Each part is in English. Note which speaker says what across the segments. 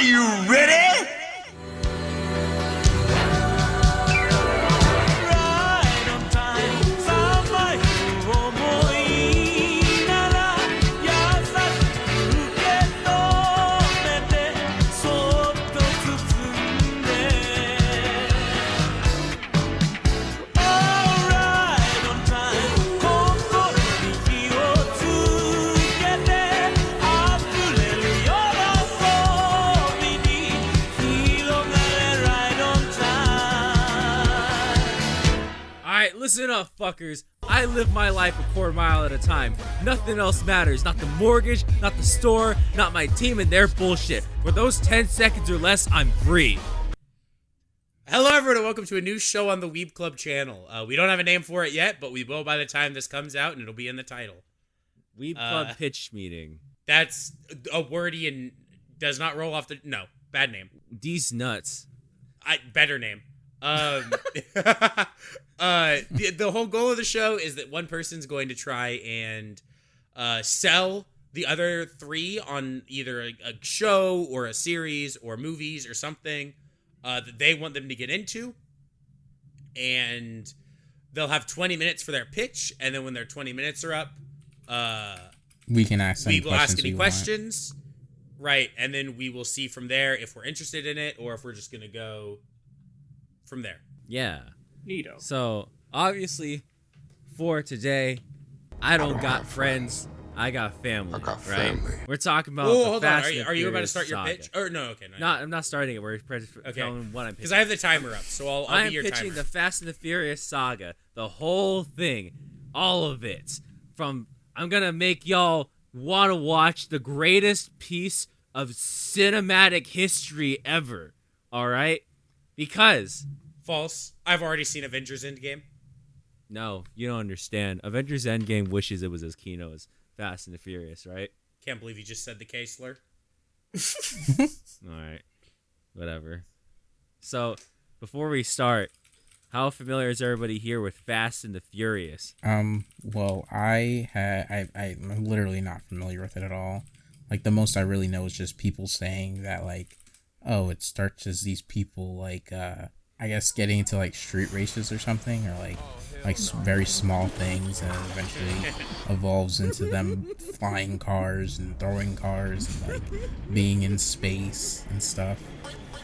Speaker 1: you ready?
Speaker 2: Listen up, fuckers. I live my life a quarter mile at a time. Nothing else matters. Not the mortgage, not the store, not my team and their bullshit. For those 10 seconds or less, I'm free.
Speaker 3: Hello, everyone, and welcome to a new show on the Weeb Club channel. We don't have a name for it yet, but we will by the time this comes out, and it'll be in the title.
Speaker 2: Weeb Club pitch meeting.
Speaker 3: That's a wordy and does not roll off the... No, bad name.
Speaker 2: These nuts.
Speaker 3: Better name. The whole goal of the show is that one person's going to try and sell the other three on either a show or a series or movies or something that they want them to get into, and they'll have 20 minutes for their pitch, and then when their 20 minutes are up,
Speaker 4: we can ask
Speaker 3: we will ask any questions, right? And then we will see from there if we're interested in it or if we're just gonna go from there.
Speaker 2: Yeah.
Speaker 5: Neato.
Speaker 2: So, obviously, for today, I don't got friends. I got family. Right? We're talking about
Speaker 3: hold
Speaker 2: Fast
Speaker 3: on.
Speaker 2: and
Speaker 3: Are you about to
Speaker 2: Furious
Speaker 3: start your
Speaker 2: saga.
Speaker 3: pitch? Or no, okay.
Speaker 2: No, I'm not starting it. We're telling what I'm pitching.
Speaker 3: Because I have the timer up, so I'll be your timer.
Speaker 2: I'm pitching the Fast and the Furious saga. The whole thing. All of it. I'm going to make y'all want to watch the greatest piece of cinematic history ever. All right? Because...
Speaker 3: False. I've already seen Avengers Endgame.
Speaker 2: No, you don't understand. Avengers Endgame wishes it was as kino as Fast and the Furious, right?
Speaker 3: Can't believe you just said the K slur.
Speaker 2: Alright. Whatever. So, before we start, how familiar is everybody here with Fast and the Furious?
Speaker 4: Well, I'm literally not familiar with it at all. Like, the most I really know is just people saying that, like, oh, it starts as these people, like, I guess getting into like street races or something, or like very small things, and eventually evolves into them flying cars and throwing cars and like being in space and stuff.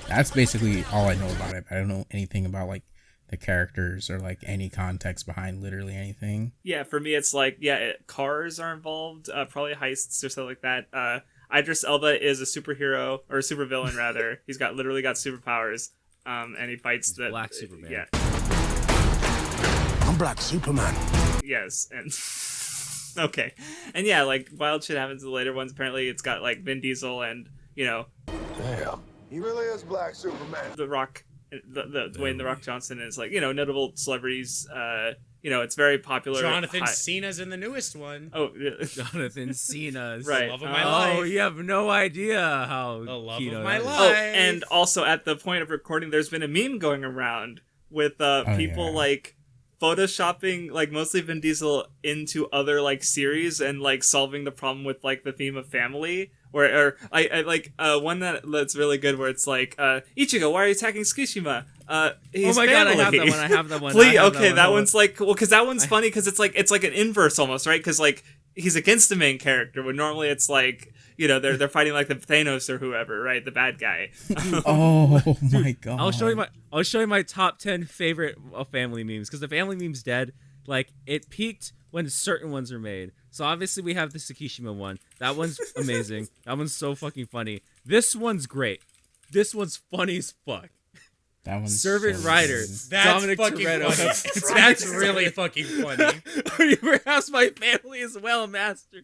Speaker 4: That's basically all I know about it. I don't know anything about like the characters or like any context behind literally anything.
Speaker 5: Yeah, for me it's like cars are involved, probably heists or something like that. Idris Elba is a superhero or a supervillain rather. He's literally got superpowers. And he fights the
Speaker 2: Black Superman.
Speaker 5: Yeah.
Speaker 1: I'm Black Superman.
Speaker 5: Yes, and okay, and yeah, like wild shit happens in the later ones. Apparently, it's got like Vin Diesel and
Speaker 1: Damn, he really is Black Superman.
Speaker 5: The Rock, the Dwayne the Rock Johnson is like notable celebrities. It's very popular.
Speaker 3: Jonathan Cena's in the newest one.
Speaker 5: Oh,
Speaker 2: Jonathan Cena's
Speaker 5: right.
Speaker 3: The love of my life.
Speaker 2: Oh, you have no idea how
Speaker 3: the love
Speaker 2: kino
Speaker 3: of my
Speaker 2: that is.
Speaker 3: life.
Speaker 5: Oh, and also at the point of recording, there's been a meme going around with people like photoshopping like mostly Vin Diesel into other like series and like solving the problem with like the theme of family. Or I like one that's really good where it's like Ichigo, why are you attacking Tsukishima? He's
Speaker 2: oh my
Speaker 5: family.
Speaker 2: God, I have that one.
Speaker 5: Please, okay, that one's like because that one's funny because it's like an inverse almost, right? Because like he's against the main character when normally it's like they're fighting like the Thanos or whoever, right? The bad guy.
Speaker 4: Oh my God!
Speaker 2: I'll show you my top 10 favorite family memes because the family meme's dead. Like it peaked when certain ones are made. So obviously we have the Tsukishima one. That one's amazing. That one's so fucking funny. This one's great. This one's funny as fuck.
Speaker 4: That one's
Speaker 2: Servant
Speaker 4: so
Speaker 2: Rider.
Speaker 4: good.
Speaker 3: That's
Speaker 2: Dominic
Speaker 3: fucking
Speaker 2: Toretto.
Speaker 3: funny. That's really fucking funny.
Speaker 2: You perhaps my family as well, master.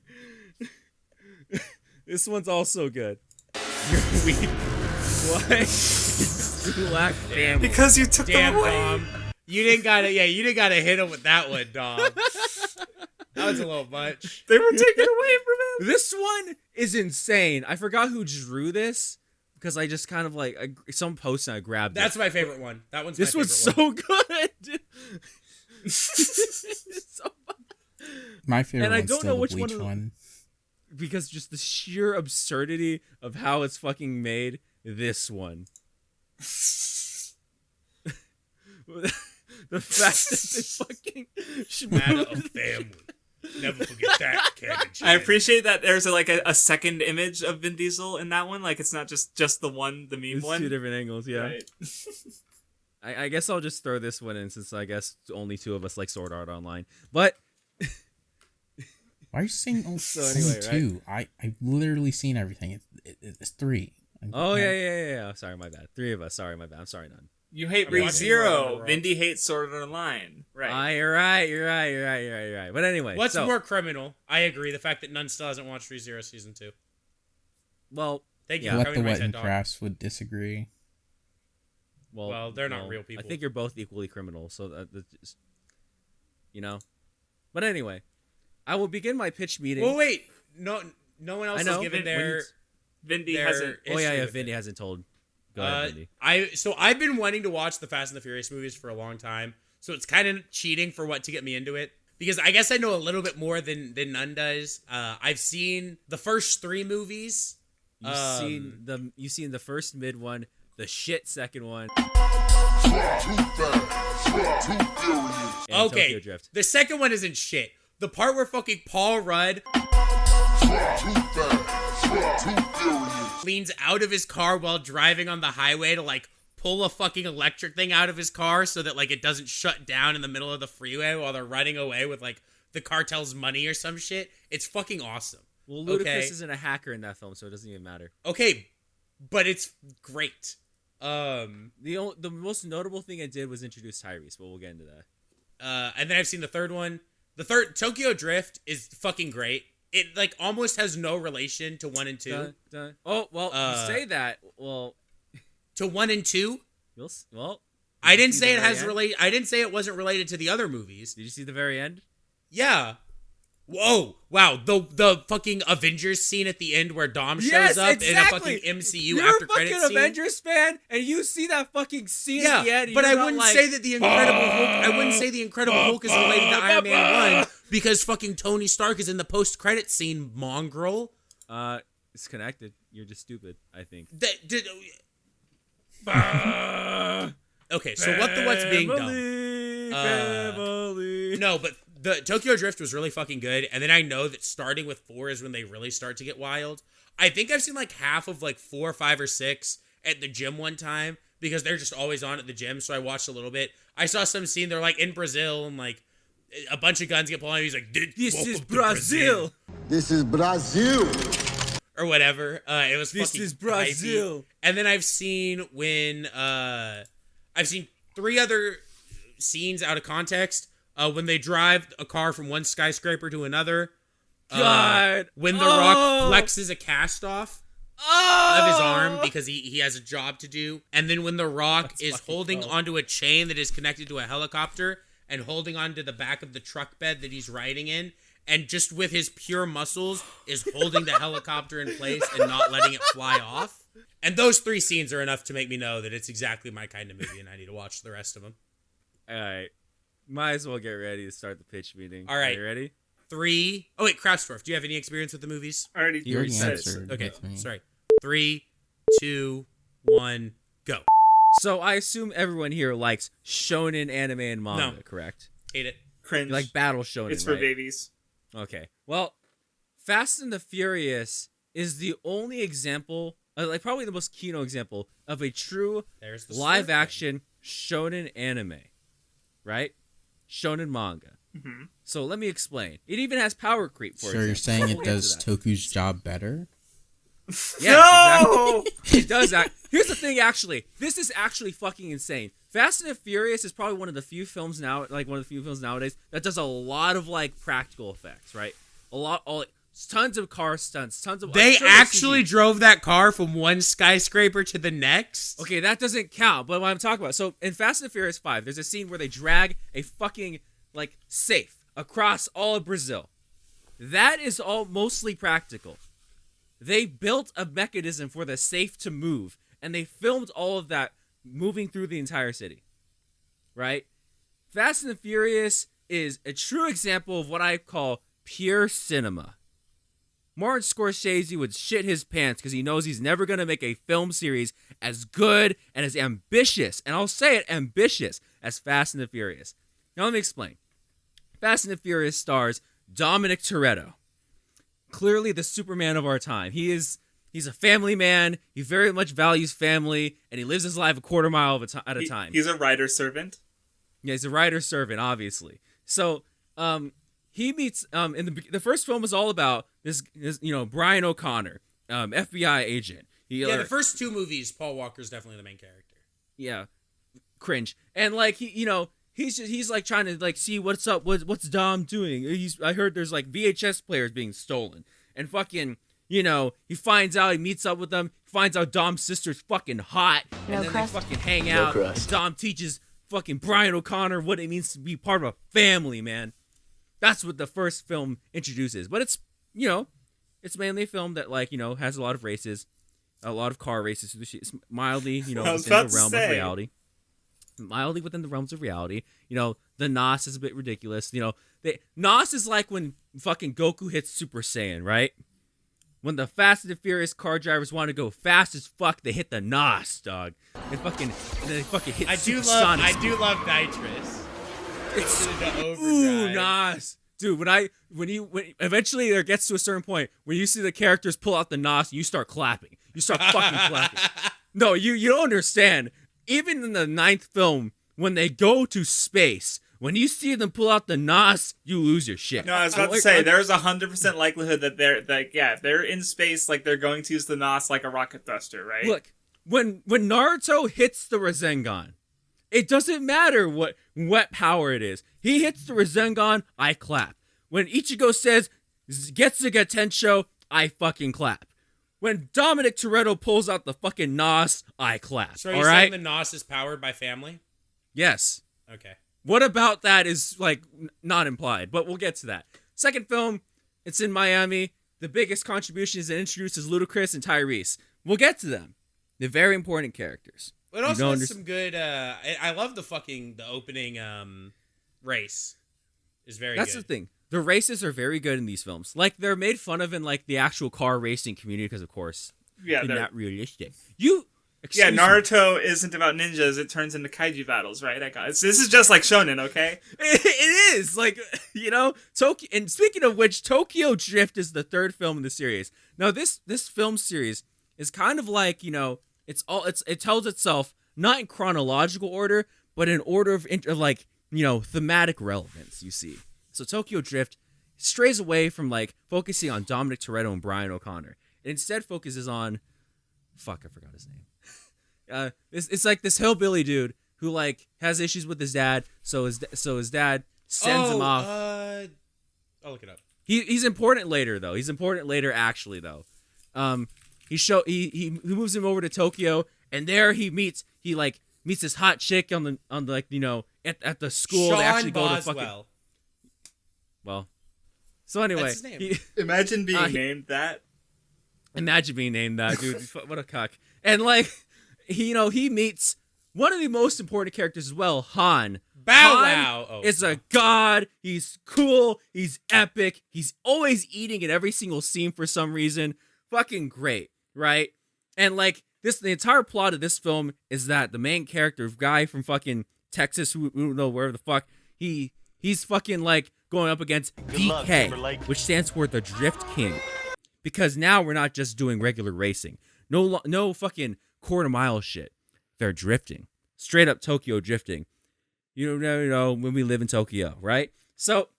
Speaker 2: This one's also good. You're weak. What? Black family.
Speaker 5: Because you took
Speaker 3: Damn,
Speaker 5: them away.
Speaker 3: Dom. You didn't gotta hit him with that one, Dom. That was a little much.
Speaker 5: They were taken away from him.
Speaker 2: This one is insane. I forgot who drew this because I just kind of like some post and I grabbed
Speaker 3: That's
Speaker 2: it.
Speaker 3: my favorite one. That one's
Speaker 2: This
Speaker 3: my
Speaker 2: one's
Speaker 3: favorite one.
Speaker 2: so good. It's so fun.
Speaker 4: My favorite
Speaker 2: And I
Speaker 4: one's
Speaker 2: don't
Speaker 4: still
Speaker 2: know which
Speaker 4: the Bleach
Speaker 2: one
Speaker 4: one.
Speaker 2: Because just the sheer absurdity of how it's fucking made this one. The fact that they fucking
Speaker 3: Matter of family. Never forget that, Kevin.
Speaker 5: I appreciate that there's a second image of Vin Diesel in that one. Like, it's not just the meme
Speaker 2: it's
Speaker 5: one.
Speaker 2: two different angles, yeah.
Speaker 5: Right.
Speaker 2: I guess I'll just throw this one in since I guess only two of us like Sword Art Online. But
Speaker 4: Why are you saying only
Speaker 2: anyway,
Speaker 4: two? I've literally seen everything. It's three.
Speaker 2: oh yeah. Sorry, my bad. Three of us. Sorry, my bad. I'm sorry, none.
Speaker 5: You hate
Speaker 3: I'm watching
Speaker 5: ReZero.
Speaker 3: World.
Speaker 5: Vindy hates Sword Art Online. Right.
Speaker 2: You're right. But anyway,
Speaker 3: What's
Speaker 2: so,
Speaker 3: more criminal? I agree. The fact that none still hasn't watched ReZero season 2.
Speaker 2: well,
Speaker 3: Thank you
Speaker 2: Yeah.
Speaker 3: for
Speaker 4: What
Speaker 3: coming
Speaker 4: the
Speaker 3: to my
Speaker 4: Wet
Speaker 3: TED
Speaker 4: and
Speaker 3: Talk.
Speaker 4: Crafts would disagree.
Speaker 3: Well, they're not real people.
Speaker 2: I think you're both equally criminal, so that's But anyway, I will begin my pitch meeting.
Speaker 3: Well, wait. No one else
Speaker 2: I know.
Speaker 3: has given their
Speaker 5: Vindy
Speaker 3: their
Speaker 5: hasn't.
Speaker 2: Oh yeah,
Speaker 3: history with
Speaker 2: Vindy
Speaker 3: it.
Speaker 2: hasn't told. Go ahead, Vindy.
Speaker 3: I've been wanting to watch the Fast and the Furious movies for a long time, so it's kind of cheating for what to get me into it. Because I guess I know a little bit more than None does. I've seen the first 3 movies.
Speaker 2: You've seen the first mid one, the shit second one. and
Speaker 3: Okay,
Speaker 2: Tokyo Drift.
Speaker 3: the second one isn't shit. The part where fucking Paul Rudd leans out of his car while driving on the highway to like pull a fucking electric thing out of his car so that like it doesn't shut down in the middle of the freeway while they're running away with like the cartel's money or some shit. It's fucking awesome.
Speaker 2: Well, Ludacris
Speaker 3: Okay.
Speaker 2: isn't a hacker in that film, so it doesn't even matter.
Speaker 3: Okay, but it's great.
Speaker 2: The most notable thing it did was introduce Tyrese, but we'll get into that.
Speaker 3: And then I've seen the third one. The third Tokyo Drift is fucking great. It like almost has no relation to 1 and 2.
Speaker 2: Dun, dun. Oh well, you say that. Well,
Speaker 3: To 1 and 2?
Speaker 2: did
Speaker 3: I
Speaker 2: you
Speaker 3: didn't
Speaker 2: see
Speaker 3: say
Speaker 2: the
Speaker 3: it
Speaker 2: very
Speaker 3: has
Speaker 2: end?
Speaker 3: relate. I didn't say it wasn't related to the other movies.
Speaker 2: Did you see the very end?
Speaker 3: Yeah. Whoa! Wow! The fucking Avengers scene at the end where Dom shows up in a fucking MCU
Speaker 2: You're
Speaker 3: after
Speaker 2: a fucking
Speaker 3: credits scene.
Speaker 2: Avengers fan, and you see that fucking scene
Speaker 3: Yeah,
Speaker 2: at the end. And
Speaker 3: but
Speaker 2: you're
Speaker 3: I
Speaker 2: not
Speaker 3: wouldn't
Speaker 2: like,
Speaker 3: say that the Incredible Hulk. I wouldn't say the Incredible Hulk is related to Iron Man 1 because fucking Tony Stark is in the post-credit scene. Mongrel.
Speaker 2: It's connected. You're just stupid. I think.
Speaker 3: Okay, so what's being done?
Speaker 2: Family.
Speaker 3: No, but the Tokyo Drift was really fucking good, and then I know that starting with 4 is when they really start to get wild. I think I've seen like half of like 4, 5, or 6 at the gym one time because they're just always on at the gym, so I watched a little bit. I saw some scene, they're like in Brazil, and like a bunch of guns get pulled out. He's like,
Speaker 2: This is
Speaker 3: welcome to
Speaker 2: Brazil.
Speaker 1: This is Brazil.
Speaker 3: or whatever. It was
Speaker 2: This
Speaker 3: fucking
Speaker 2: is Brazil.
Speaker 3: hypey. And then I've seen when I've seen 3 other scenes out of context. When they drive a car from one skyscraper to another.
Speaker 2: God.
Speaker 3: When The Rock flexes a cast off of his arm because he has a job to do. And then when The Rock is holding onto a chain that is connected to a helicopter and holding onto the back of the truck bed that he's riding in. And just with his pure muscles is holding the helicopter in place and not letting it fly off. And those 3 scenes are enough to make me know that it's exactly my kind of movie and I need to watch the rest of them.
Speaker 2: All right. Might as well get ready to start the pitch meeting.
Speaker 3: All right.
Speaker 2: Are you ready?
Speaker 3: 3. Oh wait, Craftsdwarf. Do you have any experience with the movies?
Speaker 5: I already
Speaker 2: You already
Speaker 5: said
Speaker 4: answered.
Speaker 5: it.
Speaker 3: Okay,
Speaker 4: That's me.
Speaker 3: sorry. 3, 2, 1, go.
Speaker 2: So I assume everyone here likes shonen anime and manga,
Speaker 3: No.
Speaker 2: correct?
Speaker 3: Hate it.
Speaker 5: Cringe.
Speaker 2: You like battle shonen,
Speaker 5: it's for
Speaker 2: right?
Speaker 5: babies.
Speaker 2: Okay. Well, Fast and the Furious is the only example, like probably the most keynote example of a true
Speaker 3: There's the
Speaker 2: live
Speaker 3: sword thing.
Speaker 2: action shonen anime, right? Shonen manga.
Speaker 5: Mhm.
Speaker 2: So let me explain. It even has power creep. For
Speaker 4: So you're
Speaker 2: example.
Speaker 4: saying
Speaker 2: We'll
Speaker 4: it
Speaker 2: get to
Speaker 4: does
Speaker 2: that.
Speaker 4: Toku's job better?
Speaker 2: Yes,
Speaker 5: No!
Speaker 2: exactly. It does that. Here's the thing, actually. This is actually fucking insane. Fast and the Furious is probably one of the few films nowadays that does a lot of like practical effects, right? Tons of car stunts, tons of.
Speaker 3: They
Speaker 2: I'm sure there's
Speaker 3: actually
Speaker 2: CG.
Speaker 3: drove that car from one skyscraper to the next?
Speaker 2: Okay, that doesn't count. But what I'm talking about, so in Fast and the Furious 5, there's a scene where they drag a fucking like safe across all of Brazil. That is all mostly practical. They built a mechanism for the safe to move, and they filmed all of that moving through the entire city. Right? Fast and the Furious is a true example of what I call pure cinema. Martin Scorsese would shit his pants because he knows he's never going to make a film series as good and as ambitious, and I'll say it, ambitious, as Fast and the Furious. Now let me explain. Fast and the Furious stars Dominic Toretto. Clearly the Superman of our time. He's a family man. He very much values family, and he lives his life a quarter mile at a time.
Speaker 5: He's a writer servant.
Speaker 2: Yeah, he's a writer servant, obviously. So, he meets in the first film was all about this Brian O'Connor, FBI agent.
Speaker 3: The first 2 movies, Paul Walker's definitely the main character.
Speaker 2: Yeah, cringe. And like he's like trying to like see what's up, what's Dom doing. I heard there's like VHS players being stolen, and fucking he finds out, he meets up with them, finds out Dom's sister's fucking hot, and then they fucking hang out. And Dom teaches fucking Brian O'Connor what it means to be part of a family, man. That's what the first film introduces. But it's it's mainly a film that has a lot of races, a lot of car races. It's mildly within the realm of reality. Mildly within the realms of reality. The NOS is a bit ridiculous. NOS is like when fucking Goku hits Super Saiyan, right? When the Fast and the Furious car drivers want to go fast as fuck, they hit the NOS, dog. And they fucking hit supersonic speed.
Speaker 3: I do love nitrous.
Speaker 2: It's ooh, NOS. Dude, when eventually there gets to a certain point where you see the characters pull out the NOS, you start clapping. You start fucking clapping. No, you don't understand. Even in the 9th film, when they go to space, when you see them pull out the NOS, you lose your shit.
Speaker 5: No, I was about to say, there's 100% likelihood that they're in space, like they're going to use the NOS like a rocket thruster, right?
Speaker 2: Look, when Naruto hits the Rasengan, it doesn't matter what power it is. He hits the Rasengan, I clap. When Ichigo says, Getsuga Tensho, I fucking clap. When Dominic Toretto pulls out the fucking NOS, I clap.
Speaker 3: So are you saying the NOS is powered by family?
Speaker 2: Yes.
Speaker 3: Okay.
Speaker 2: What about that is, not implied, but we'll get to that. Second film, it's in Miami. The biggest contribution is it introduces Ludacris and Tyrese. We'll get to them. They're very important characters.
Speaker 3: It also has some good, I love the opening race is very good.
Speaker 2: That's the thing. The races are very good in these films. They're made fun of in, the actual car racing community because, of course, they're not realistic.
Speaker 5: Naruto isn't about ninjas. It turns into kaiju battles, right? This is just like shonen, okay?
Speaker 2: It is. Tokyo. And speaking of which, Tokyo Drift is the 3rd film in the series. Now, this film series is kind of it tells itself not in chronological order, but in order of thematic relevance, you see. So Tokyo Drift strays away from focusing on Dominic Toretto and Brian O'Connor. It instead focuses on I forgot his name. It's like this hillbilly dude who has issues with his dad, so his dad sends him off.
Speaker 3: I'll look it up.
Speaker 2: He's important later though. He's important later actually though. He moves him over to Tokyo, and there he meets this hot chick at the school.
Speaker 3: Sean
Speaker 2: they actually go
Speaker 3: Boswell.
Speaker 2: to fucking. Well, so anyway,
Speaker 3: that's his name.
Speaker 5: Imagine being named that.
Speaker 2: Imagine being named that, dude. What a cuck. And he meets one of the most important characters as well, Han.
Speaker 3: Bow
Speaker 2: Han
Speaker 3: Wow
Speaker 2: is a god. He's cool. He's epic. He's always eating in every single scene for some reason. Fucking great, right? And the entire plot of this film is that the main character, guy from fucking Texas, who don't know wherever the fuck, he's fucking going up against DK, which stands for the Drift King. Because now we're not just doing regular racing. No fucking quarter mile shit. They're drifting. Straight up Tokyo drifting. You know, when we live in Tokyo, right? So,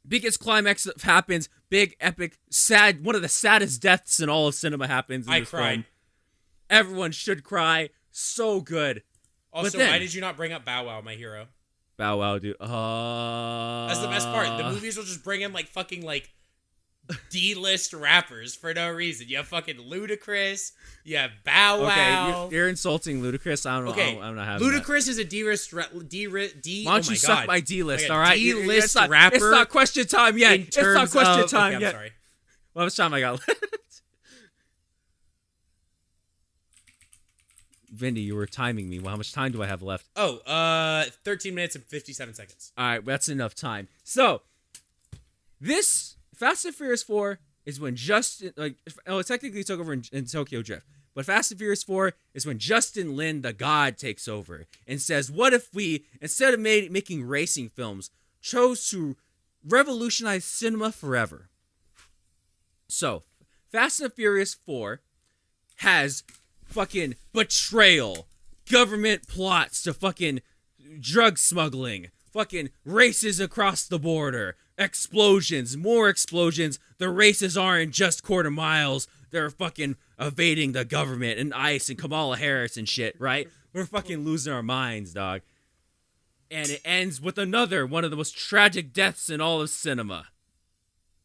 Speaker 2: biggest climax happens. Big, epic, sad. One of the saddest deaths in all of cinema happens.
Speaker 3: I cried.
Speaker 2: Film. Everyone should cry. So good.
Speaker 3: Also, why did you not bring up Bow Wow, my hero?
Speaker 2: Bow Wow, dude.
Speaker 3: That's the best part. The movies will just bring in fucking D-list rappers for no reason. You have fucking Ludacris. You have Bow Wow.
Speaker 2: Okay, you're insulting Ludacris. I don't know.
Speaker 3: Okay,
Speaker 2: I'm not having
Speaker 3: Ludacris
Speaker 2: that.
Speaker 3: is a D-list.
Speaker 2: Why don't you suck my D-list? All right,
Speaker 3: D-list rapper.
Speaker 2: It's not question time yet. It's not question time yet.
Speaker 3: I'm sorry.
Speaker 2: Well, how much time I got left? Vindy, you were timing me. Well, how much time do I have left?
Speaker 3: 13 minutes and 57 seconds.
Speaker 2: All right, that's enough time. So, this Fast and Furious 4 is when Justin, it technically took over in Tokyo Drift. But Fast and Furious 4 is when Justin Lin, the god, takes over and says, what if we, instead of making racing films, chose to revolutionize cinema forever? So, Fast and Furious 4 has fucking betrayal, government plots to fucking drug smuggling, fucking races across the border, explosions, more explosions. The races aren't just quarter miles. They're fucking evading the government and ICE and Kamala Harris and shit, right? We're fucking losing our minds, dog. And it ends with one of the most tragic deaths in all of cinema.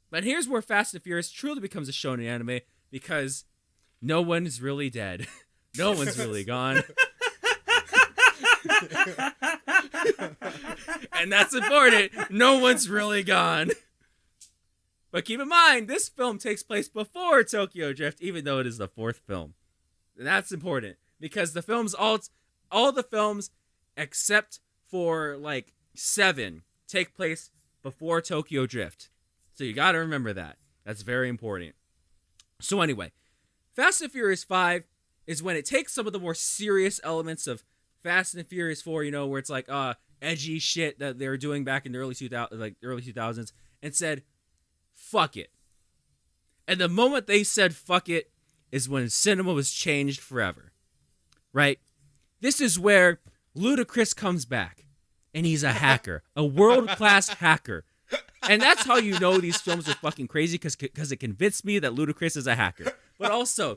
Speaker 2: But here's where Fast and Furious truly becomes a shonen anime, because no one is really dead. No one's really gone. And that's important. No one's really gone. But keep in mind, this film takes place before Tokyo Drift, even though it is the fourth film. And that's important, because the films, all the films except for like 7 take place before Tokyo Drift. So you gotta remember that. That's very important. So anyway, Fast and Furious 5 is when it takes some of the more serious elements of Fast and Furious 4, you know, where it's like edgy shit that they were doing back in the early 2000s, and said, fuck it. And the moment they said fuck it is when cinema was changed forever. Right? This is where Ludacris comes back, and he's a hacker, a world-class hacker. And that's how you know these films are fucking crazy, because it convinced me that Ludacris is a hacker. But also,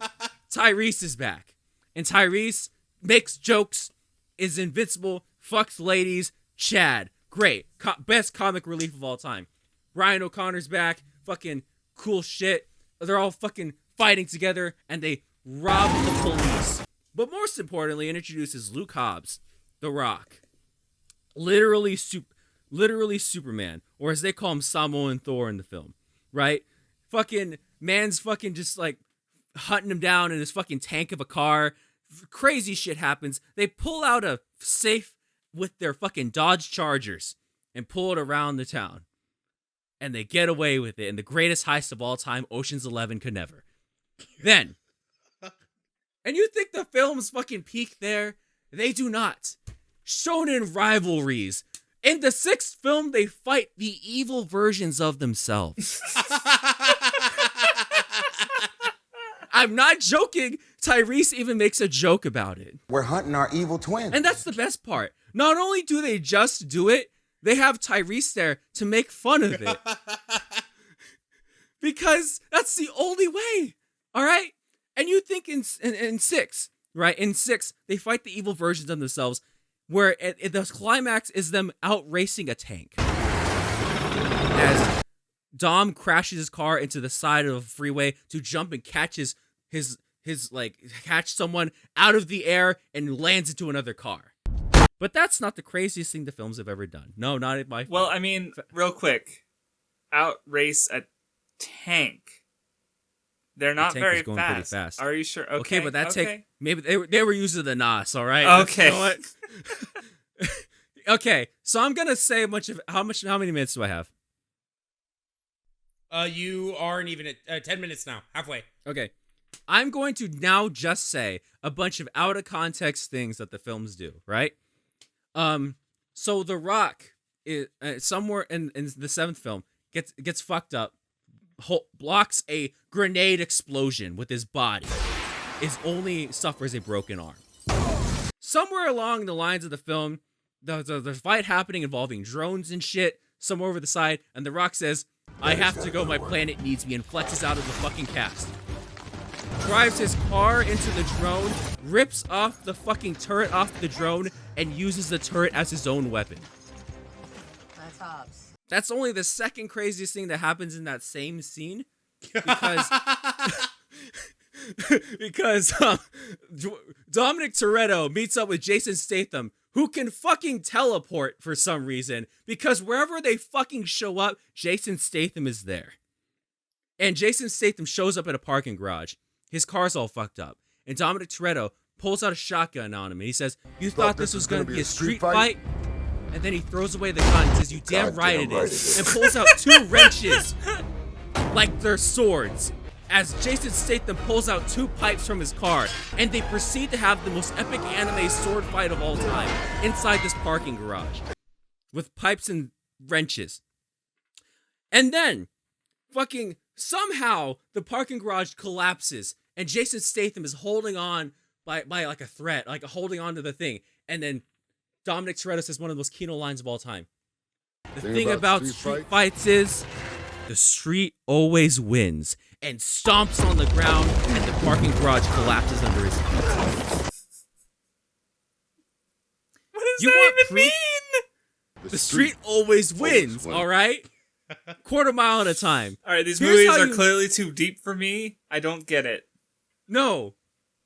Speaker 2: Tyrese is back. And Tyrese makes jokes, is invincible, fucks ladies, Chad. Great. Best comic relief of all time. Ryan O'Connor's back. Fucking cool shit. They're all fucking fighting together, and they rob the police. But most importantly, it introduces Luke Hobbs, The Rock. Literally Superman, or as they call him, Samoan Thor in the film, right? Fucking man's fucking just like hunting him down in his fucking tank of a car. Crazy shit happens. They pull out a safe with their fucking Dodge Chargers and pull it around the town. And they get away with it in the greatest heist of all time, Ocean's 11 could never. Then, and you think the films fucking peak there? They do not. Shounen rivalries. In the 6th film, they fight the evil versions of themselves. I'm not joking. Tyrese even makes a joke about it.
Speaker 6: We're hunting our evil twin.
Speaker 2: And that's the best part. Not only do they just do it, they have Tyrese there to make fun of it. Because that's the only way. All right? And you think in 6, right? In 6, they fight the evil versions of themselves, where the climax is them out racing a tank. As Dom crashes his car into the side of a freeway to jump and catch catch someone out of the air and lands into another car. But that's not the craziest thing the films have ever done. No, not in my.
Speaker 5: Well, I mean, real quick, out race a tank. They're not very
Speaker 2: going
Speaker 5: fast.
Speaker 2: Pretty fast.
Speaker 5: Are you sure? Okay,
Speaker 2: but that tank. Maybe they were using the NOS. All right.
Speaker 5: Okay.
Speaker 2: You know what? Okay, so I'm gonna say a bunch of how many minutes do I have?
Speaker 3: You aren't even at 10 minutes now, halfway.
Speaker 2: Okay, I'm going to now just say a bunch of out of context things that the films do. Right? So The Rock is somewhere in the 7th film gets fucked up, blocks a grenade explosion with his body, only suffers a broken arm. Somewhere along the lines of the film, the fight happening involving drones and shit, somewhere over the side, and The Rock says, I have to go, my planet needs me, and flexes out of the fucking cast. Drives his car into the drone, rips off the fucking turret off the drone, and uses the turret as his own weapon.
Speaker 7: That's Hobbs.
Speaker 2: That's only the second craziest thing that happens in that same scene, because Dominic Toretto meets up with Jason Statham, who can fucking teleport for some reason, because wherever they fucking show up, Jason Statham is there. And Jason Statham shows up at a parking garage. His car's all fucked up. And Dominic Toretto pulls out a shotgun on him, and he says, you thought this was going to be a street fight? And then he throws away the gun and says, you damn right it is. And pulls out 2 wrenches. like they're swords, as Jason Statham pulls out 2 pipes from his car, and they proceed to have the most epic anime sword fight of all time inside this parking garage, with pipes and wrenches. And then, fucking somehow, the parking garage collapses, and Jason Statham is holding on by like a thread, like holding on to the thing, and then Dominic Toretto says one of the most Kino lines of all time. The thing about street fights is, the street always wins, and stomps on the ground, and the parking garage collapses under his feet.
Speaker 5: What does that even mean?
Speaker 2: The street always wins, all right? Quarter mile at a time.
Speaker 5: All right, these movies are clearly too deep for me. I don't get it.
Speaker 2: No.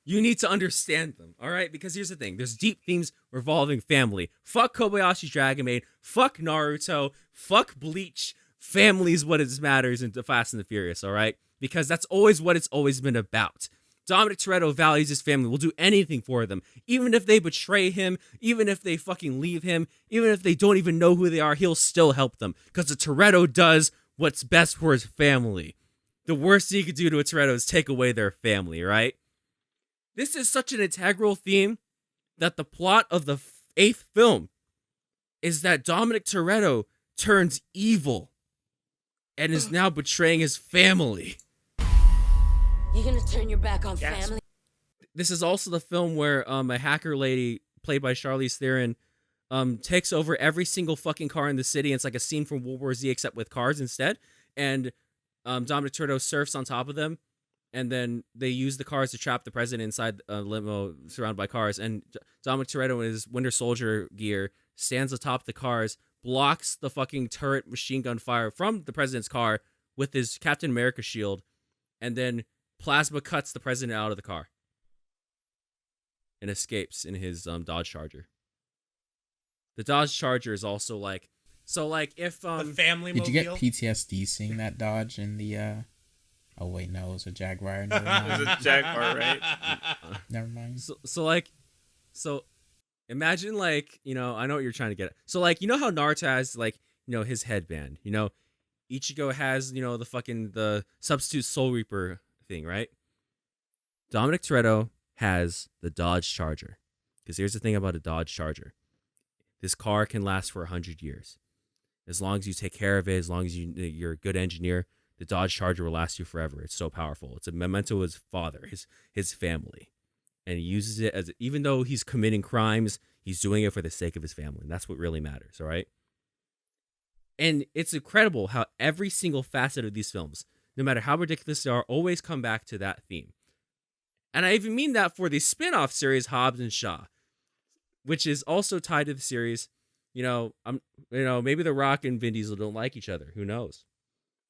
Speaker 2: You need to understand them, all right? Because here's the thing. There's deep themes revolving family. Fuck Kobayashi's Dragon Maid. Fuck Naruto. Fuck Bleach. Family is what it matters in The Fast and the Furious, all right? Because that's always what it's always been about. Dominic Toretto values his family, will do anything for them. Even if they betray him, even if they fucking leave him, even if they don't even know who they are, he'll still help them. Because the Toretto does what's best for his family. The worst he could do to a Toretto is take away their family, right? This is such an integral theme that the plot of the 8th film is that Dominic Toretto turns evil and is now betraying his family.
Speaker 7: You gonna turn your back on family?
Speaker 2: This is also the film where a hacker lady, played by Charlize Theron, takes over every single fucking car in the city. And it's like a scene from World War Z, except with cars instead. And Dominic Toretto surfs on top of them. And then they use the cars to trap the president inside a limo surrounded by cars. And Dominic Toretto in his Winter Soldier gear stands atop the cars, blocks the fucking turret machine gun fire from the president's car with his Captain America shield, and then plasma cuts the president out of the car and escapes in his Dodge Charger. The Dodge Charger is also like, so like if
Speaker 3: the family
Speaker 4: did
Speaker 3: mobile?
Speaker 4: you get PTSD seeing that Dodge in the oh wait, no, it was a Jaguar. Never
Speaker 5: It was
Speaker 4: mind.
Speaker 5: a Jaguar, right?
Speaker 4: Never mind.
Speaker 2: So imagine like, you know, I know what you're trying to get at. So like, you know how Naruto has like, you know, his headband, you know, Ichigo has, you know, the substitute Soul Reaper thing, right? Dominic Toretto has the Dodge Charger. Because here's the thing about a Dodge Charger. This car can last for 100 years. As long as you take care of it, as long as you're a good engineer, the Dodge Charger will last you forever. It's so powerful. It's a memento of his father, his family. And he uses it as, even though he's committing crimes, he's doing it for the sake of his family. And that's what really matters, all right? And it's incredible how every single facet of these films, no matter how ridiculous they are, always come back to that theme. And I even mean that for the spin-off series Hobbs and Shaw, which is also tied to the series. Maybe The Rock and Vin Diesel don't like each other. Who knows?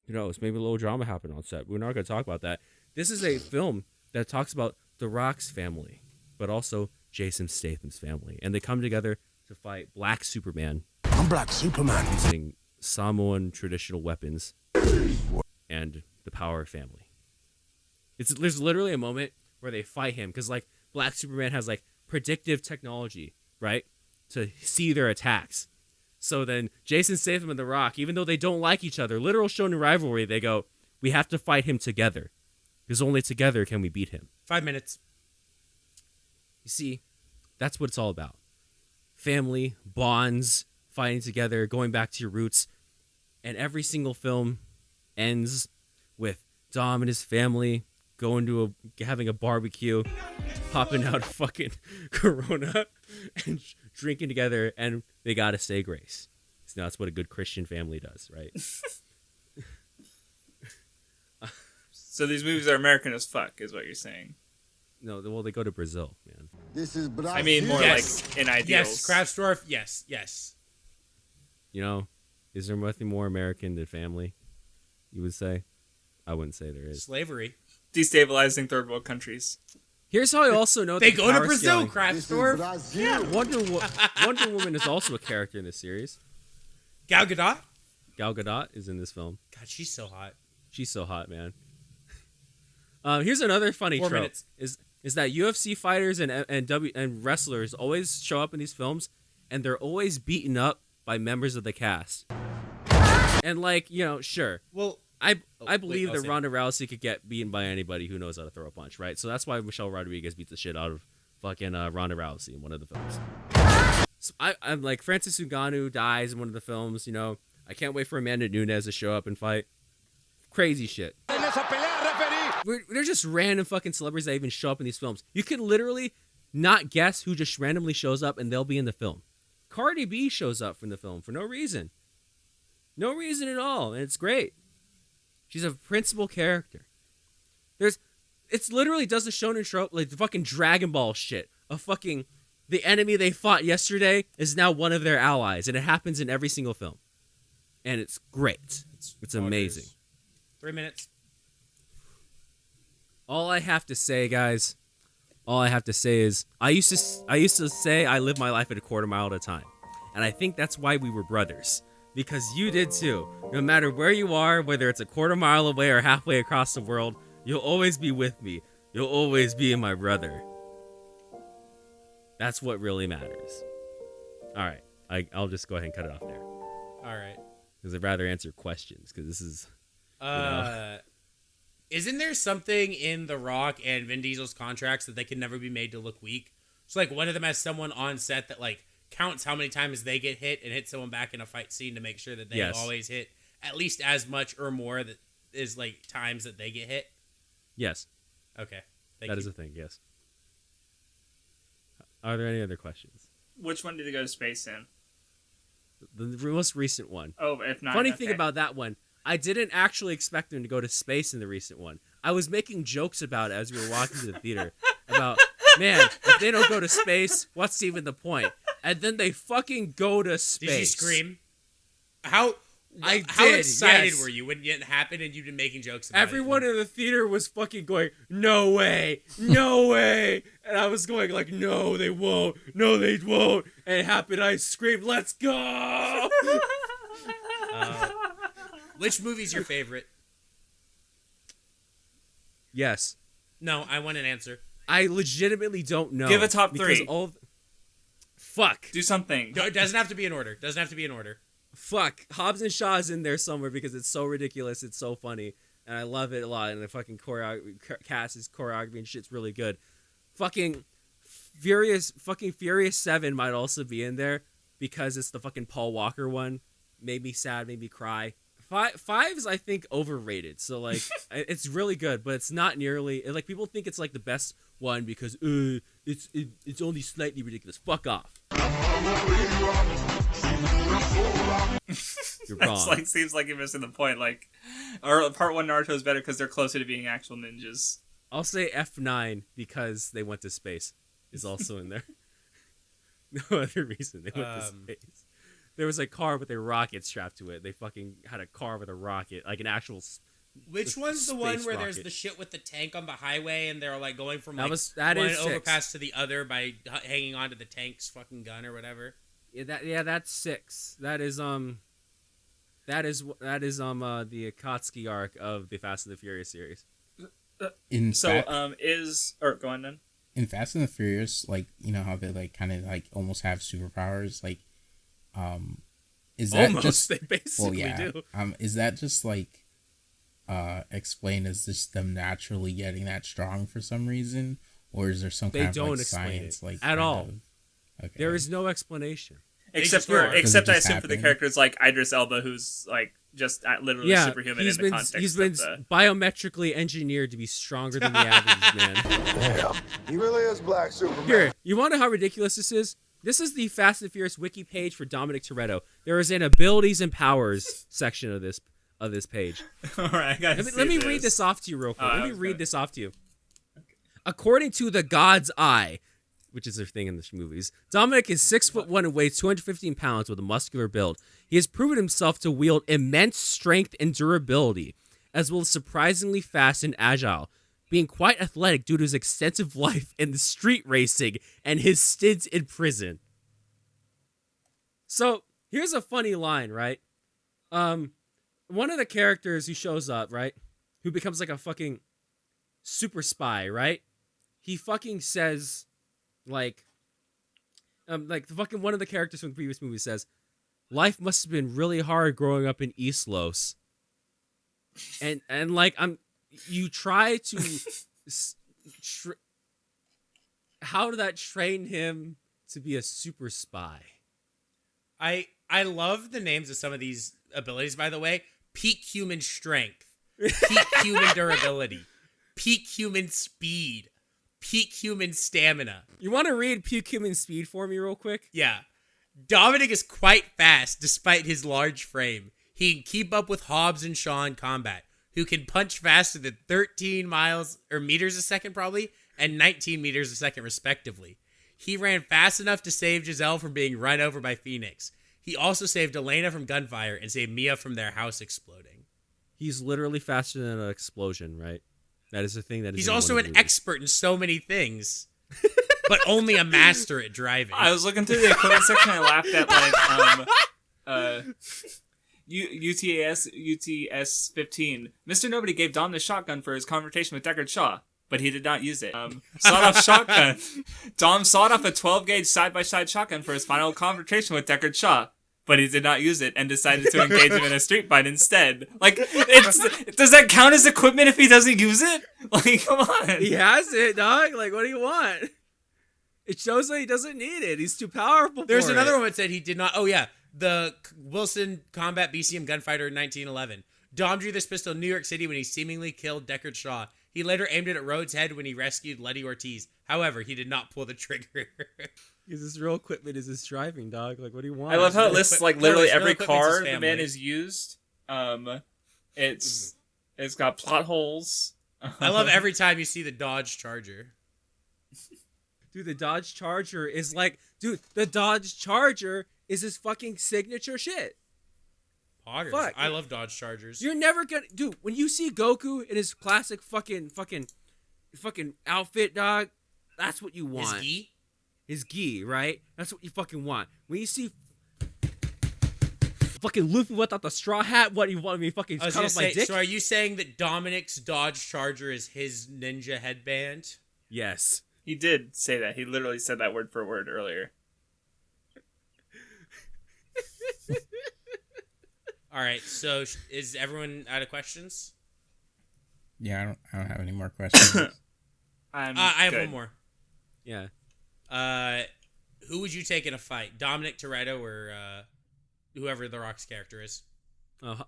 Speaker 2: Maybe a little drama happened on set. We're not going to talk about that. This is a film that talks about The Rock's family, but also Jason Statham's family. And they come together to fight Black Superman.
Speaker 1: I'm Black Superman.
Speaker 2: Using Samoan traditional weapons and the power of family. There's literally a moment where they fight him because like Black Superman has like predictive technology, right, to see their attacks. So then Jason Statham and The Rock, even though they don't like each other, literal shounen rivalry, they go, we have to fight him together because only together can we beat him.
Speaker 3: 5 minutes.
Speaker 2: You see, that's what it's all about. Family, bonds, fighting together, going back to your roots. And every single film ends with Dom and his family going to having a barbecue, popping out a fucking Corona and drinking together, and they gotta say grace. So that's what a good Christian family does, right?
Speaker 5: So these movies are American as fuck, is what you're saying.
Speaker 2: No, well, they go to Brazil, man.
Speaker 1: This is Brazil.
Speaker 5: I mean, more
Speaker 3: Yes.
Speaker 5: like in ideals.
Speaker 3: Yes, Craftsdwarf. Yes.
Speaker 2: You know, is there nothing more American than family? You would say? I wouldn't say there is.
Speaker 3: Slavery.
Speaker 5: Destabilizing third world countries.
Speaker 2: Here's how I also know
Speaker 3: They
Speaker 2: that
Speaker 3: go to
Speaker 2: power
Speaker 3: Brazil,
Speaker 2: scaling-
Speaker 1: This is
Speaker 3: Craftsdwarf.
Speaker 1: Brazil.
Speaker 2: Yeah, Wonder Woman is also a character in this series.
Speaker 3: Gal Gadot.
Speaker 2: Gal Gadot is in this film.
Speaker 3: God, she's so hot.
Speaker 2: She's so hot, man. Here's another funny
Speaker 3: 4
Speaker 2: trope:
Speaker 3: minutes.
Speaker 2: is that UFC fighters and wrestlers always show up in these films, and they're always beaten up by members of the cast. And like, you know, sure,
Speaker 3: Well,
Speaker 2: I believe that
Speaker 3: say
Speaker 2: Ronda Rousey could get beaten by anybody who knows how to throw a punch, right? So that's why Michelle Rodriguez beats the shit out of fucking Ronda Rousey in one of the films. So I'm like, Francis Ngannou dies in one of the films, you know. I can't wait for Amanda Nunes to show up and fight. Crazy shit. They're just random fucking celebrities that even show up in these films. You could literally not guess who just randomly shows up and they'll be in the film. Cardi B shows up from the film for no reason. No reason at all, and it's great. She's a principal character. It's literally does the shonen trope, like the fucking Dragon Ball shit. The enemy they fought yesterday is now one of their allies, and it happens in every single film. And it's great. It's amazing.
Speaker 3: 3 minutes.
Speaker 2: All I have to say, guys, is I used to say I live my life at a quarter mile at a time. And I think that's why we were brothers. Because you did too. No matter where you are, whether it's a quarter mile away or halfway across the world, you'll always be with me. You'll always be my brother. That's what really matters. All right. I'll just go ahead and cut it off there.
Speaker 3: All right.
Speaker 2: Because I'd rather answer questions, because this is...
Speaker 3: Isn't there something in The Rock and Vin Diesel's contracts that they can never be made to look weak? So, like, one of them has someone on set that, like, counts how many times they get hit and hit someone back in a fight scene to make sure that they always hit at least as much or more that is, like, times that they get hit?
Speaker 2: Yes.
Speaker 3: Okay.
Speaker 2: That is a thing, yes. Are there any other questions?
Speaker 5: Which one did he go to space in?
Speaker 2: The most recent one.
Speaker 5: Oh, if not.
Speaker 2: Funny thing about that one, I didn't actually expect him to go to space in the recent one. I was making jokes about it as we were walking to the theater. About, man, if they don't go to space, what's even the point? And then they fucking go to space.
Speaker 3: Did you scream? How excited were you when it happened and you've been making jokes about
Speaker 2: Everyone in the theater was fucking going, no way, no way. And I was going like, no, they won't. No, they won't. And it happened. I screamed, let's go.
Speaker 3: Which movie's your favorite?
Speaker 2: Yes.
Speaker 3: No, I want an answer.
Speaker 2: I legitimately don't know.
Speaker 5: Give a top three.
Speaker 2: Fuck.
Speaker 5: Do something.
Speaker 3: No, it doesn't have to be in order.
Speaker 2: Fuck. Hobbs and Shaw's in there somewhere because it's so ridiculous. It's so funny. And I love it a lot. And the fucking Cass's choreography and shit's really good. Fucking Furious 7 might also be in there because it's the fucking Paul Walker one. Made me sad, made me cry. Five's, I think, overrated. So, like, it's really good, but it's not nearly... Like, people think it's, like, the best one because it's only slightly ridiculous. Fuck off. You're wrong.
Speaker 5: Like, seems like you're missing the point. Like, or part 1 Naruto is better because they're closer to being actual ninjas.
Speaker 2: I'll say F9 because they went to space is also in there. No other reason they went to space. There was a car with a rocket strapped to it. They fucking had a car with a rocket, like an actual.
Speaker 3: Which one's the one where
Speaker 2: rocket.
Speaker 3: There's the shit with the tank on the highway and they're like going from
Speaker 2: that
Speaker 3: one
Speaker 2: is
Speaker 3: overpass to the other by hanging onto the tank's fucking gun or whatever?
Speaker 2: That's 6. That is the Akatsuki arc of the Fast and the Furious series.
Speaker 5: Go on then.
Speaker 4: In Fast and the Furious, like, you know how they like kind of like almost have superpowers, like. Is that
Speaker 2: almost
Speaker 4: just,
Speaker 2: they basically do.
Speaker 4: Is that just like explained as just them naturally getting that strong for some reason, or is there some kind of like science like
Speaker 2: at all?
Speaker 4: Okay.
Speaker 2: There is no explanation
Speaker 5: Except I assume for the characters like Idris Elba, who's like just literally superhuman in the context.
Speaker 2: He's been biometrically engineered to be stronger than the average man.
Speaker 1: Damn, he really is Black Superman.
Speaker 2: Here, you want to know how ridiculous this is? This is the Fast and Furious wiki page for Dominic Toretto. There is an abilities and powers section of this page.
Speaker 5: All right,
Speaker 2: let me read this off to you real quick. According to the God's Eye, which is their thing in the movies, Dominic is 6'1" and weighs 215 pounds with a muscular build. He has proven himself to wield immense strength and durability, as well as surprisingly fast and agile, being quite athletic due to his extensive life in the street racing and his stints in prison. So, here's a funny line, right? One of the characters who shows up, right? Who becomes like a fucking super spy, right? He fucking says, like the fucking one of the characters from the previous movie says, life must have been really hard growing up in East Los. and like you try to how did that train him to be a super spy?
Speaker 3: I love the names of some of these abilities, by the way. Peak human strength, peak human durability, peak human speed, peak human stamina.
Speaker 2: You want to read peak human speed for me real quick?
Speaker 3: Yeah. Dominic is quite fast despite his large frame. He can keep up with Hobbs and Shaw in combat, who can punch faster than 13 miles or meters a second probably, and 19 meters a second respectively. He ran fast enough to save Giselle from being run over by Phoenix. He also saved Elena from gunfire and saved Mia from their house exploding.
Speaker 2: He's literally faster than an explosion, right? That is the thing that is.
Speaker 3: He's also an expert in so many things, but only a master at driving.
Speaker 5: I was looking through the equipment section. I laughed at UTS 15. Mr. Nobody gave Dom the shotgun for his conversation with Deckard Shaw, but he did not use it. Sawed-off shotgun. Dom sawed off a 12-gauge side-by-side shotgun for his final confrontation with Deckard Shaw, but he did not use it and decided to engage him in a street fight instead. Like, does that count as equipment if he doesn't use it? Like, come on.
Speaker 2: He has it, dog. Like, what do you want? It shows that he doesn't need it. He's too powerful.
Speaker 3: There's
Speaker 2: for
Speaker 3: another
Speaker 2: it.
Speaker 3: one that said he did not. Oh, yeah. The Wilson Combat BCM gunfighter in 1911. Dom drew this pistol in New York City when he seemingly killed Deckard Shaw. He later aimed it at Rhodes' head when he rescued Letty Ortiz. However, he did not pull the trigger.
Speaker 2: Because his real equipment is his driving, dog. Like, what do you want?
Speaker 5: I love how it lists like literally
Speaker 3: his real
Speaker 5: every
Speaker 3: equipment's his
Speaker 5: car the man
Speaker 3: family.
Speaker 5: has used. It's got plot holes.
Speaker 3: I love every time you see the Dodge Charger.
Speaker 2: Dude, the Dodge Charger is like... Dude, the Dodge Charger is his fucking signature shit.
Speaker 3: Poggers.
Speaker 2: Fuck.
Speaker 3: I love Dodge Chargers.
Speaker 2: You're never gonna... Dude, when you see Goku in his classic fucking outfit, dog, that's what you want.
Speaker 3: His gi?
Speaker 2: His gi, right? That's what you fucking want. When you see fucking Luffy without the straw hat, what you want me fucking
Speaker 3: I was
Speaker 2: cut
Speaker 3: gonna
Speaker 2: off my
Speaker 3: say,
Speaker 2: dick?
Speaker 3: so are you saying that Dominic's Dodge Charger is his ninja headband?
Speaker 2: Yes.
Speaker 5: He did say that. He literally said that word for word earlier.
Speaker 3: All right, so is everyone out of questions?
Speaker 4: Yeah, I don't have any more questions.
Speaker 5: I
Speaker 3: I have one more.
Speaker 2: Yeah.
Speaker 3: Who would you take in a fight? Dominic Toretto or whoever The Rock's character is?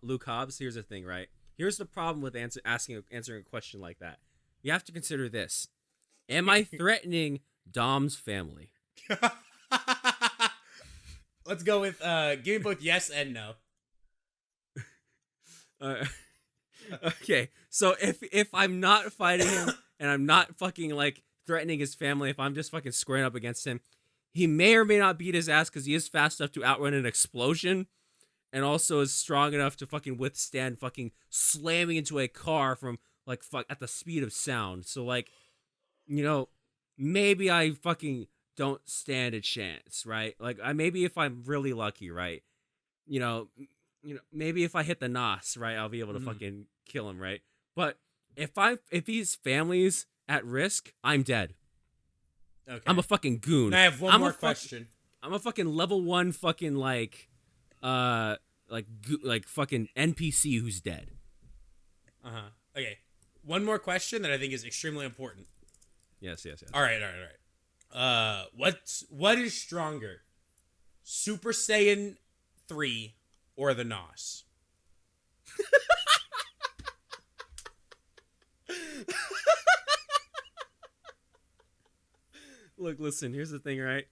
Speaker 2: Luke Hobbs, here's the thing, right? Here's the problem with answering a question like that. You have to consider this. Am I threatening Dom's family?
Speaker 3: Let's go with give me both yes and no.
Speaker 2: Okay, so if I'm not fighting him and I'm not fucking like threatening his family, if I'm just fucking squaring up against him, he may or may not beat his ass because he is fast enough to outrun an explosion, and also is strong enough to fucking withstand fucking slamming into a car from like at the speed of sound. So like, you know, maybe I fucking don't stand a chance, right? Like maybe if I'm really lucky, right? You know, maybe if I hit the nos, right, I'll be able to fucking kill him, right? But if his family's at risk, I'm dead.
Speaker 3: Okay.
Speaker 2: I'm a fucking goon.
Speaker 3: And I have one more question.
Speaker 2: I'm a fucking level 1 fucking like fucking NPC who's dead.
Speaker 3: Okay. One more question that I think is extremely important.
Speaker 2: Yes.
Speaker 3: All right. What is stronger? Super Saiyan 3 or the NOS?
Speaker 2: Look, listen, here's the thing, right?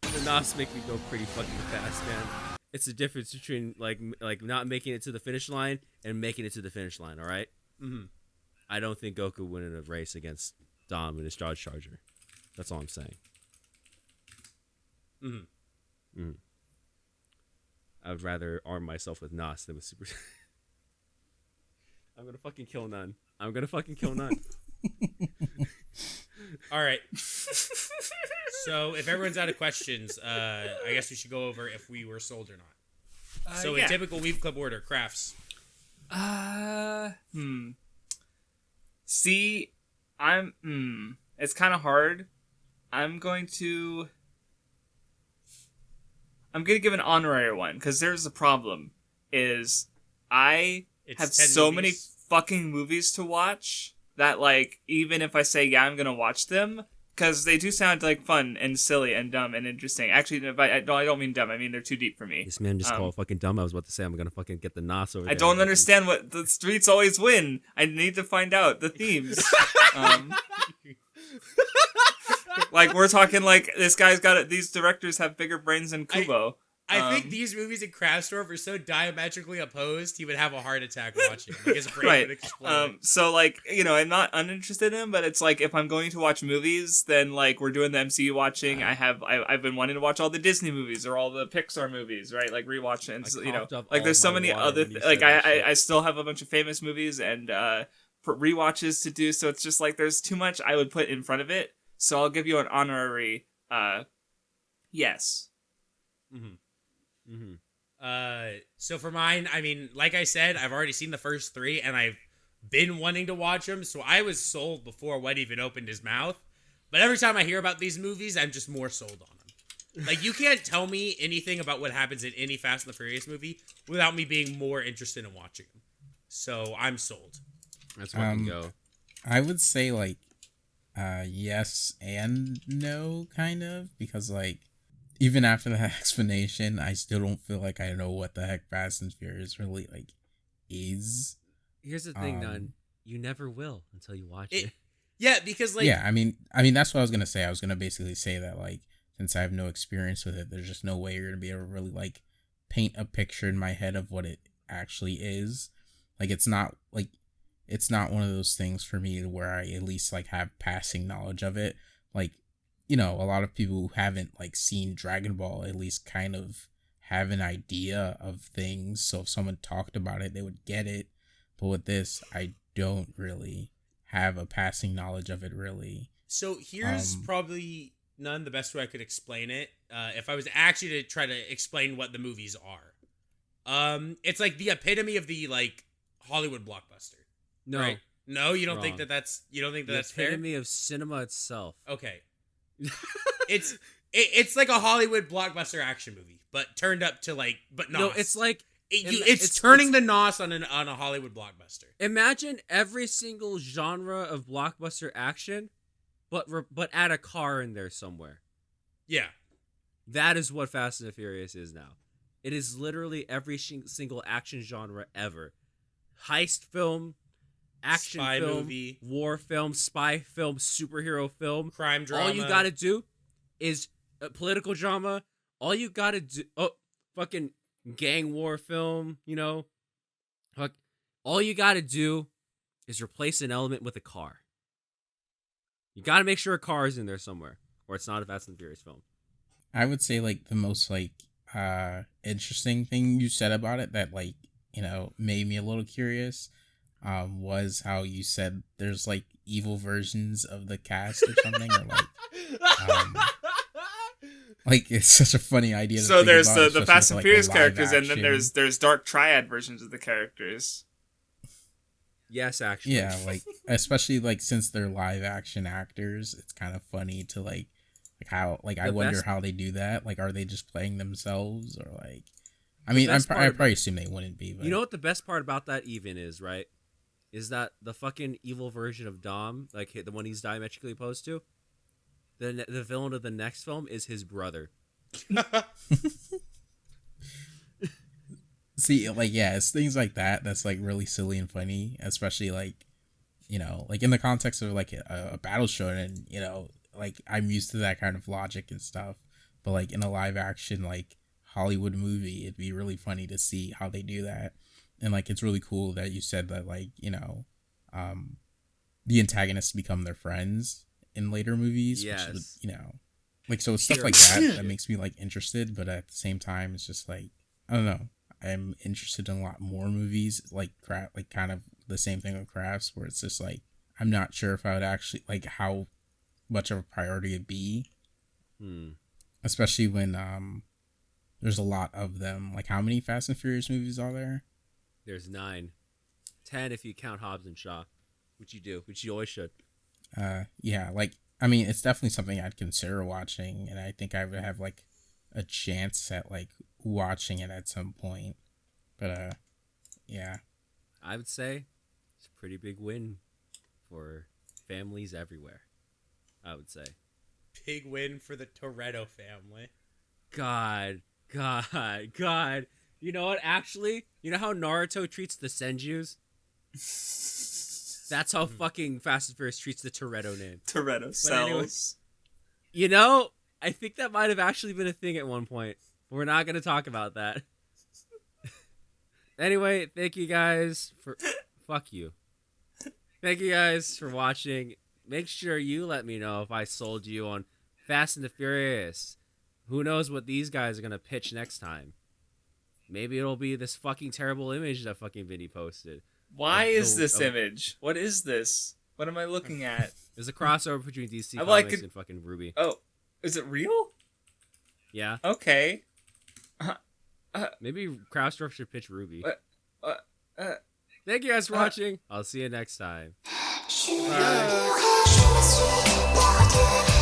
Speaker 2: The NOS make me go pretty fucking fast, man. It's the difference between like not making it to the finish line and making it to the finish line, all right?
Speaker 3: Mm-hmm.
Speaker 2: I don't think Goku would win in a race against Dom in his Dodge Charger. That's all I'm saying.
Speaker 3: Mm-hmm.
Speaker 2: I would rather arm myself with NOS than with Super. I'm gonna fucking kill none.
Speaker 3: All right. So if everyone's out of questions, I guess we should go over if we were sold or not. So in typical Weeb Club order, Crafts.
Speaker 5: See, it's kind of hard. I'm gonna give an honorary one because there's a problem. Is I have
Speaker 3: 10
Speaker 5: so
Speaker 3: movies.
Speaker 5: many fucking movies to watch that, like, even if I say, yeah, I'm gonna watch them, because they do sound, like, fun and silly and dumb and interesting. Actually, I don't mean dumb. I mean they're too deep for me.
Speaker 2: This man just called fucking dumb. I was about to say I'm gonna fucking get the nos over
Speaker 5: I
Speaker 2: there.
Speaker 5: don't understand what the streets always win. I need to find out the themes. Like, we're talking like this guy's got it. These directors have bigger brains than Kubo.
Speaker 3: I think these movies in Craftsdwarf are so diametrically opposed, he would have a heart attack watching. Like, his brain would explode.
Speaker 5: So, like, you know, I'm not uninterested in them, but it's like, if I'm going to watch movies, then, like, we're doing the MCU watching. I've been wanting to watch all the Disney movies or all the Pixar movies, right? Like, rewatch it. And, you know, like, there's so many other... Like, I still have a bunch of famous movies and rewatches to do, so it's just, like, there's too much I would put in front of it. So I'll give you an honorary yes.
Speaker 2: Mm-hmm.
Speaker 3: So for mine, I mean, like I said, I've already seen the first 3 and I've been wanting to watch them, so I was sold before Wet even opened his mouth. But every time I hear about these movies, I'm just more sold on them. Like, you can't tell me anything about what happens in any Fast and the Furious movie without me being more interested in watching them. So I'm sold.
Speaker 2: Let's fucking go.
Speaker 4: I would say, like, yes and no, kind of, because, like, even after that explanation, I still don't feel like I know what the heck Fast and Furious really, like, is.
Speaker 2: Here's the thing, Nun. You never will until you watch it.
Speaker 3: Yeah, because, like...
Speaker 4: Yeah, I mean, that's what I was going to say. I was going to basically say that, like, since I have no experience with it, there's just no way you're going to be able to really, like, paint a picture in my head of what it actually is. Like, it's not one of those things for me where I at least, like, have passing knowledge of it. Like, you know, a lot of people who haven't, like, seen Dragon Ball at least kind of have an idea of things. So if someone talked about it, they would get it. But with this, I don't really have a passing knowledge of it, really.
Speaker 3: So here's probably none the best way I could explain it. If I was actually to try to explain what the movies are. It's like the epitome of the, like, Hollywood blockbuster.
Speaker 2: No.
Speaker 3: Right? No, you don't
Speaker 2: Wrong.
Speaker 3: think that's
Speaker 2: the
Speaker 3: fair?
Speaker 2: epitome of cinema itself.
Speaker 3: Okay. It's like a Hollywood blockbuster action movie, but turned up to, like, but
Speaker 2: No,
Speaker 3: NOS.
Speaker 2: it's like
Speaker 3: it's turning the NOS on a Hollywood blockbuster.
Speaker 2: imagine every single genre of blockbuster action, but add a car in there somewhere.
Speaker 3: Yeah.
Speaker 2: That is what Fast and the Furious is now. It is literally every single action genre ever. Heist film, action
Speaker 3: Spy
Speaker 2: film,
Speaker 3: movie,
Speaker 2: war film, spy film, superhero film.
Speaker 3: crime drama.
Speaker 2: All you gotta do is political drama. All you gotta do... Oh, fucking gang war film, you know? Fuck. All you gotta do is replace an element with a car. You gotta make sure a car is in there somewhere, or it's not a Fast and Furious film.
Speaker 4: I would say, like, the most, like, interesting thing you said about it that, like, you know, made me a little curious was how you said there's, like, evil versions of the cast or something, or, like, it's such a funny idea to
Speaker 5: So
Speaker 4: think
Speaker 5: there's
Speaker 4: about,
Speaker 5: the
Speaker 4: especially
Speaker 5: Fast
Speaker 4: with,
Speaker 5: and
Speaker 4: like,
Speaker 5: Furious
Speaker 4: a live
Speaker 5: characters, and then
Speaker 4: action.
Speaker 5: there's Dark Triad versions of the characters.
Speaker 2: Yes, actually.
Speaker 4: Yeah, like, especially, like, since they're live action actors, it's kind of funny to, like how, like, I wonder how they do that. Like, are they just playing themselves, or, like, I mean, I probably assume they wouldn't be, but
Speaker 2: You know what the best part about that even is, right? Is that the fucking evil version of Dom, like the one he's diametrically opposed to, the villain of the next film is his brother.
Speaker 4: See, like, yeah, it's things like that that's, like, really silly and funny, especially, like, you know, like, in the context of, like, a battle shonen, you know, like, I'm used to that kind of logic and stuff, but, like, in a live action, like, Hollywood movie, it'd be really funny to see how they do that. And, like, it's really cool that you said that, like, you know, the antagonists become their friends in later movies.
Speaker 2: Yes.
Speaker 4: Which is, you know, like, so it's stuff like that makes me, like, interested, but at the same time, it's just, like, I don't know. I'm interested in a lot more movies, like, kind of the same thing with Crafts, where it's just, like, I'm not sure if I would actually, like, how much of a priority it'd be. Especially when, there's a lot of them. Like, how many Fast and Furious movies are there?
Speaker 2: There's 9. 10 if you count Hobbs and Shaw, which you do, which you always should.
Speaker 4: Yeah, like, I mean, it's definitely something I'd consider watching, and I think I would have, like, a chance at, like, watching it at some point. But, yeah.
Speaker 6: I would say it's a pretty big win for families everywhere. I would say.
Speaker 3: Big win for the Toretto family.
Speaker 6: God. You know what? Actually, you know how Naruto treats the Senjus? That's how fucking Fast and Furious treats the Toretto name.
Speaker 5: Toretto cells.
Speaker 6: You know, I think that might have actually been a thing at one point. But we're not going to talk about that. Anyway, thank you guys for... Fuck you. Thank you guys for watching. Make sure you let me know if I sold you on Fast and the Furious. Who knows what these guys are going to pitch next time. Maybe it'll be this fucking terrible image that fucking Vinny posted.
Speaker 5: Why is this image? What is this? What am I looking at?
Speaker 6: There's a crossover between DC
Speaker 5: I
Speaker 6: Comics and fucking Ruby.
Speaker 5: Oh, is it real?
Speaker 6: Yeah.
Speaker 5: Okay.
Speaker 6: Maybe Craftsdwarf should pitch Ruby.
Speaker 5: uh,
Speaker 6: Thank you guys for watching. I'll see you next time.
Speaker 5: Bye.